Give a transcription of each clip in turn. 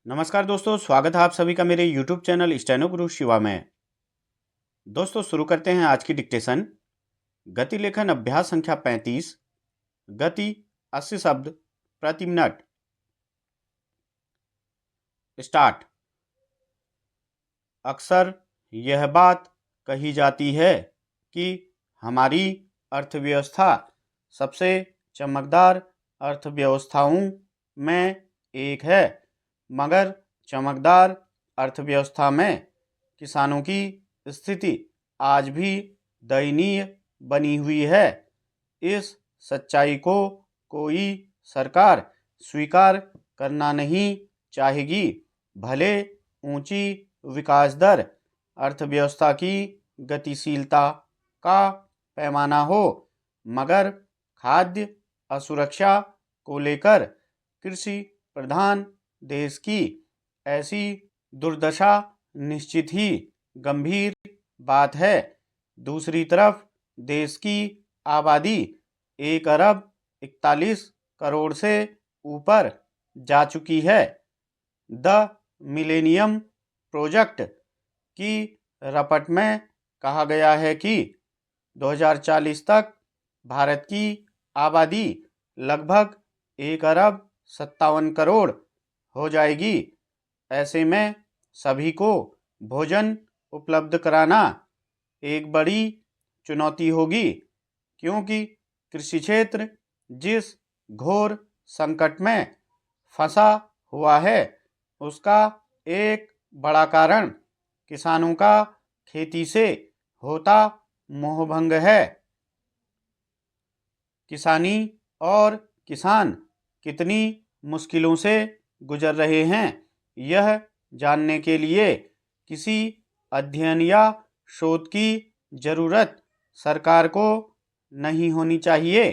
नमस्कार दोस्तों, स्वागत है आप सभी का मेरे YouTube चैनल स्टेनो गुरु शिवा में। दोस्तों शुरू करते हैं आज की डिक्टेशन। गति लेखन अभ्यास संख्या 35। गति 80 शब्द प्रति मिनट। स्टार्ट। अक्सर यह बात कही जाती है कि हमारी अर्थव्यवस्था सबसे चमकदार अर्थव्यवस्थाओं में एक है, मगर चमकदार अर्थव्यवस्था में किसानों की स्थिति आज भी दयनीय बनी हुई है। इस सच्चाई को कोई सरकार स्वीकार करना नहीं चाहेगी। भले ऊंची विकास दर अर्थव्यवस्था की गतिशीलता का पैमाना हो, मगर खाद्य असुरक्षा को लेकर कृषि प्रधान देश की ऐसी दुर्दशा निश्चित ही गंभीर बात है। दूसरी तरफ देश की आबादी 1 अरब 41 करोड़ से ऊपर जा चुकी है। द मिलेनियम प्रोजेक्ट की रपट में कहा गया है कि 2040 तक भारत की आबादी लगभग 1 अरब 57 करोड़ हो जाएगी। ऐसे में सभी को भोजन उपलब्ध कराना एक बड़ी चुनौती होगी, क्योंकि कृषि क्षेत्र जिस घोर संकट में फंसा हुआ है उसका एक बड़ा कारण किसानों का खेती से होता मोहभंग है। किसानी और किसान कितनी मुश्किलों से गुजर रहे हैं, यह जानने के लिए किसी अध्ययन या शोध की जरूरत सरकार को नहीं होनी चाहिए।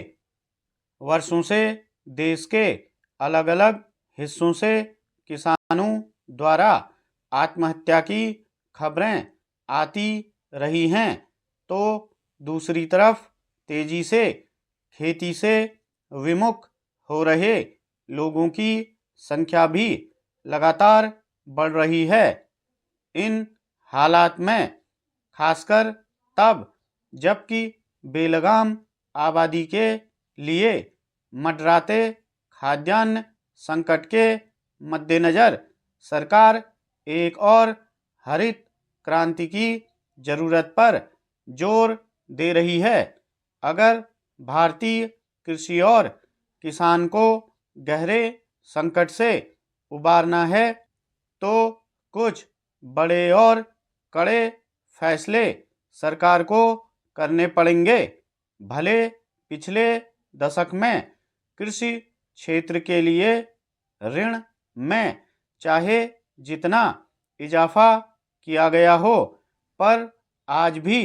वर्षों से देश के अलग अलग हिस्सों से किसानों द्वारा आत्महत्या की खबरें आती रही हैं, तो दूसरी तरफ तेजी से खेती से विमुख हो रहे लोगों की संख्या भी लगातार बढ़ रही है। इन हालात में खासकर तब जबकि बेलगाम आबादी के लिए मंडराते खाद्यान्न संकट के मद्देनजर सरकार एक और हरित क्रांति की जरूरत पर जोर दे रही है। अगर भारतीय कृषि और किसान को गहरे संकट से उबारना है तो कुछ बड़े और कड़े फैसले सरकार को करने पड़ेंगे। भले पिछले दशक में कृषि क्षेत्र के लिए ऋण में चाहे जितना इजाफा किया गया हो, पर आज भी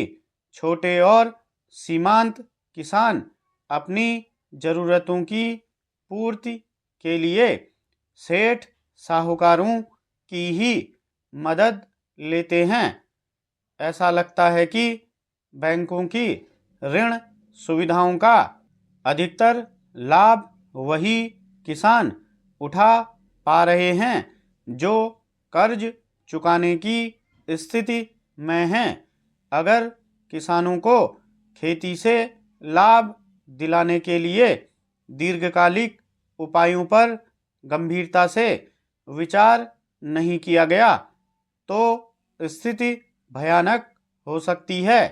छोटे और सीमांत किसान अपनी जरूरतों की पूर्ति के लिए सेठ साहूकारों की ही मदद लेते हैं। ऐसा लगता है कि बैंकों की ऋण सुविधाओं का अधिकतर लाभ वही किसान उठा पा रहे हैं जो कर्ज चुकाने की स्थिति में हैं। अगर किसानों को खेती से लाभ दिलाने के लिए दीर्घकालिक उपायों पर गंभीरता से विचार नहीं किया गया तो स्थिति भयानक हो सकती है।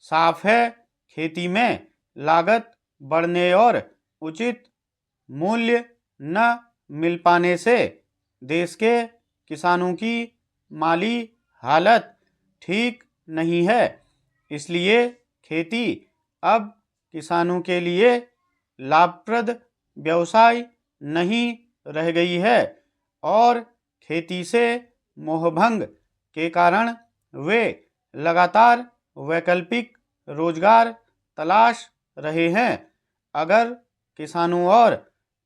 साफ है, खेती में लागत बढ़ने और उचित मूल्य न मिल पाने से देश के किसानों की माली हालत ठीक नहीं है। इसलिए खेती अब किसानों के लिए लाभप्रद व्यवसाय नहीं रह गई है और खेती से मोहभंग के कारण वे लगातार वैकल्पिक रोजगार तलाश रहे हैं। अगर किसानों और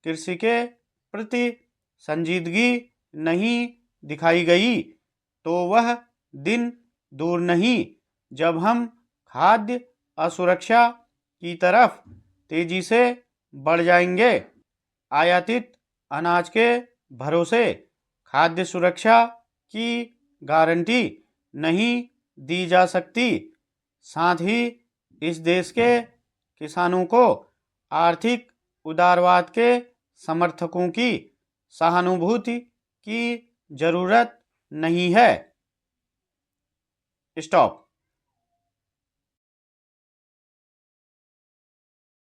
कृषि के प्रति संजीदगी नहीं दिखाई गई तो वह दिन दूर नहीं जब हम खाद्य असुरक्षा की तरफ तेजी से बढ़ जाएंगे। आयातित अनाज के भरोसे खाद्य सुरक्षा की गारंटी नहीं दी जा सकती। साथ ही इस देश के किसानों को आर्थिक उदारवाद के समर्थकों की सहानुभूति की जरूरत नहीं है। स्टॉप।